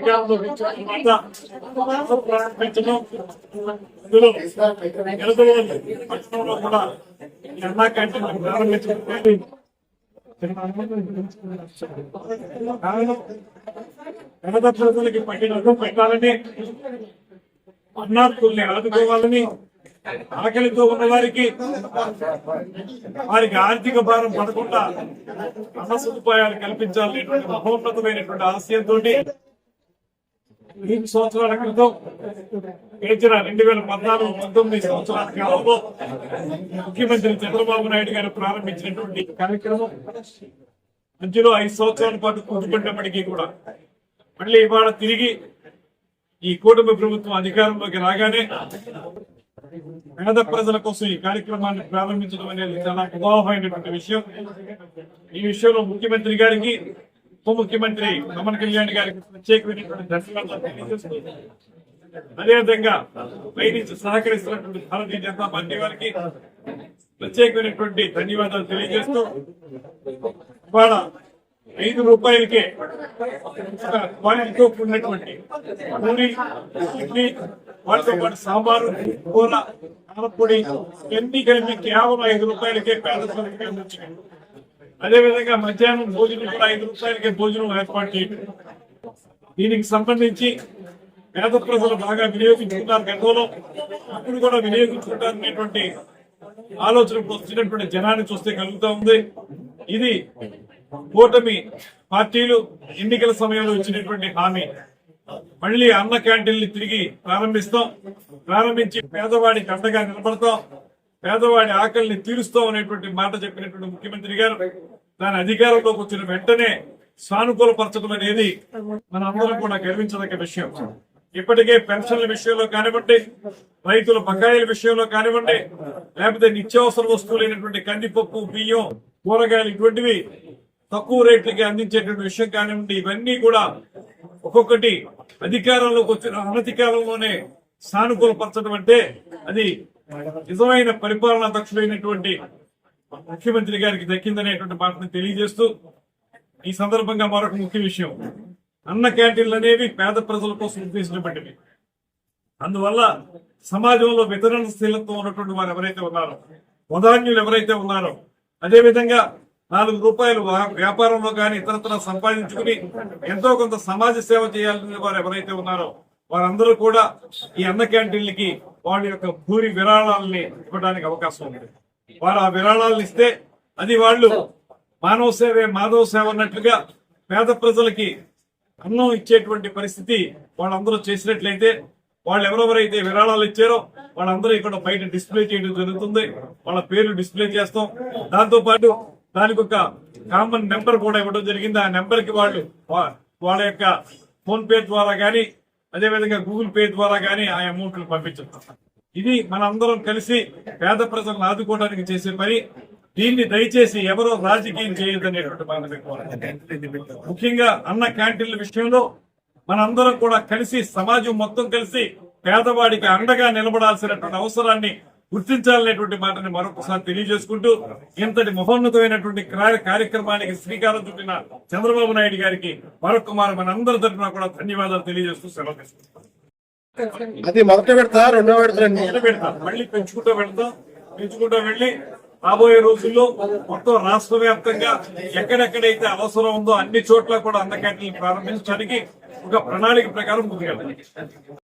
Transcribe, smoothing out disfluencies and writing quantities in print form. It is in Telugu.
అధికారంలో ప్రారంభించడం ఇందులో పట్టణంలో కూడా అన్నా క్యాంటీన్ ప్రారంభించడం పేద ప్రజలకి పట్టినట్టు పెట్టాలని అన్నార్థుల్ని ఆదుకోవాలని ఆకలితో ఉన్న వారికి ఆర్థిక భారం పడకుండా అన్న సదుపాయాలు కల్పించాలనేటువంటి మహోన్నతమైనటువంటి ఆశయంతో 3 సంవత్సరాల క్రితం గడిచిన 2014-19 సంవత్సరాల కాలంలో ముఖ్యమంత్రి చంద్రబాబు నాయుడు గారు ప్రారంభించినటువంటి కార్యక్రమం మధ్యలో 5 సంవత్సరాల పాటు కుంటుపడినప్పటికీ కూడా మళ్ళీ ఇవాళ తిరిగి ఈ కూటమి ప్రభుత్వం అధికారంలోకి రాగానే పేద ప్రజల కోసం ఈ కార్యక్రమాన్ని ప్రారంభించడం అనేది చాలా ఉదాహమైనటువంటి విషయం. ఈ విషయంలో ముఖ్యమంత్రి గారికి, ఉప ముఖ్యమంత్రి పవన్ కళ్యాణ్ గారికి ప్రత్యేకమైనటువంటి ధన్యవాదాలు తెలియజేస్తూ, అదేవిధంగా పై నుంచి సహకరిస్తున్నటువంటి భారతీయ జనతా పార్టీ వారికి ప్రత్యేకమైనటువంటి ధన్యవాదాలు తెలియజేస్తూ, ఇవాళ 5 రూపాయలకే క్వాలిటీతో కూడినటువంటి పూరి, ఇడ్లీ, వాటితో పాటు సాంబారు, కూర, కారపొడి ఎన్ని కలిపి కేవలం 5 రూపాయలకే పేద ప్రజలకి అందించారు. అదేవిధంగా మధ్యాహ్నం భోజనం కూడా 5 రూపాయలకే భోజనం ఏర్పాటు చేయడం. దీనికి సంబంధించి పేద ప్రజలు బాగా వినియోగించుకున్నారు. గతంలో అప్పుడు కూడా వినియోగించుకుంటారు అనేటువంటి ఆలోచనకు వచ్చినటువంటి జనాన్ని చూస్తే కలుగుతూ ఉంది. ఇది కూటమి పార్టీలు ఎన్నికల సమయంలో ఇచ్చినటువంటి హామీ. మళ్లీ అన్న క్యాంటీన్లు తిరిగి ప్రారంభించి పేదవాడికి అండగా నిలబడతాం, పేదవాడి ఆకలిని తీరుస్తాం అనేటువంటి మాట చెప్పినటువంటి ముఖ్యమంత్రి గారు దాని అధికారంలోకి వచ్చిన వెంటనే సానుకూలపరచడం అనేది మన అందరం కూడా గర్వించదగ్గ విషయం. ఇప్పటికే పెన్షన్ల విషయంలో కానివ్వండి, రైతుల బకాయిల విషయంలో కానివ్వండి, లేకపోతే నిత్యావసర వస్తువులైనటువంటి కందిపప్పు, బియ్యం, కూరగాయలు ఇటువంటివి తక్కువ రేట్లకి అందించేటువంటి విషయం కానివ్వండి, ఇవన్నీ కూడా ఒక్కొక్కటి అధికారంలోకి వచ్చిన అనతి కాలంలోనే సానుకూలపరచడం అంటే అది నిజమైన పరిపాలనా దక్షుడైనటువంటి ముఖ్యమంత్రి గారికి దక్కిందనేటువంటి మాటను తెలియజేస్తూ, ఈ సందర్భంగా మరొక ముఖ్య విషయం, అన్న క్యాంటీన్లు అనేవి పేద ప్రజల కోసం ఉద్దేశించబడ్డవి. అందువల్ల సమాజంలో వితరణశీలత్వం ఉన్నటువంటి వారు ఎవరైతే ఉన్నారో, వదాన్యులు ఎవరైతే ఉన్నారో, అదేవిధంగా 4 రూపాయలు వ్యాపారంలో కానీ ఇతరత్ర సంపాదించుకుని ఎంతో కొంత సమాజ సేవ చేయాల్సిన వారు ఎవరైతే ఉన్నారో వారందరూ కూడా ఈ అన్న క్యాంటీన్లకి వాళ్ళ యొక్క భూరి విరాళాలని ఇవ్వడానికి అవకాశం ఉంది. వారు ఆ విరాళాలను ఇస్తే అది వాళ్ళు మానవ సేవే మాధవ సేవ అన్నట్లుగా పేద ప్రజలకి అన్నం ఇచ్చేటువంటి పరిస్థితి వాళ్ళందరూ చేసినట్లయితే, వాళ్ళు ఎవరెవరైతే విరాళాలు ఇచ్చారో వాళ్ళందరూ ఇక్కడ బయట డిస్ప్లే చేయడం జరుగుతుంది. వాళ్ళ పేర్లు డిస్ప్లే చేస్తాం. దాంతో పాటు దానికి ఒక కామన్ నెంబర్ కూడా ఇవ్వడం జరిగింది. ఆ నెంబర్ కి వాళ్ళ యొక్క ఫోన్ పే ద్వారా గానీ, అదేవిధంగా గూగుల్ పే ద్వారా గానీ ఆ అమౌంట్లు పంపించడం. ఇది మనందరం కలిసి పేద ప్రజలను ఆదుకోవడానికి చేసే పని. దీన్ని దయచేసి ఎవరో రాజకీయం చేయొద్దనేటువంటి మాట. ముఖ్యంగా అన్న క్యాంటీన్ల విషయంలో మనందరం కూడా కలిసి, సమాజం మొత్తం కలిసి పేదవాడికి అండగా నిలబడాల్సినటువంటి అవసరాన్ని గుర్తించాలనేటువంటి మాటని మరొకసారి తెలియజేసుకుంటూ, ఇంతటి మహోన్నతమైనటువంటి కార్యక్రమానికి శ్రీకారం చుట్టిన చంద్రబాబు నాయుడు గారికి మరొక మనందరి తరఫున కూడా ధన్యవాదాలు తెలియజేస్తూ సెలవు తీసుకుంటాం. అది మొదట పెడతా, రెండో పెడతా, మళ్ళీ పెంచుకుంటూ వెళ్ళి రాబోయే రోజుల్లో మొత్తం రాష్ట్ర వ్యాప్తంగా ఎక్కడెక్కడైతే అవసరం ఉందో అన్ని చోట్ల కూడా అన్న క్యాంటీన్లు ప్రారంభించడానికి ఒక ప్రణాళిక ప్రకారం ముందుకెళ్ళాలి.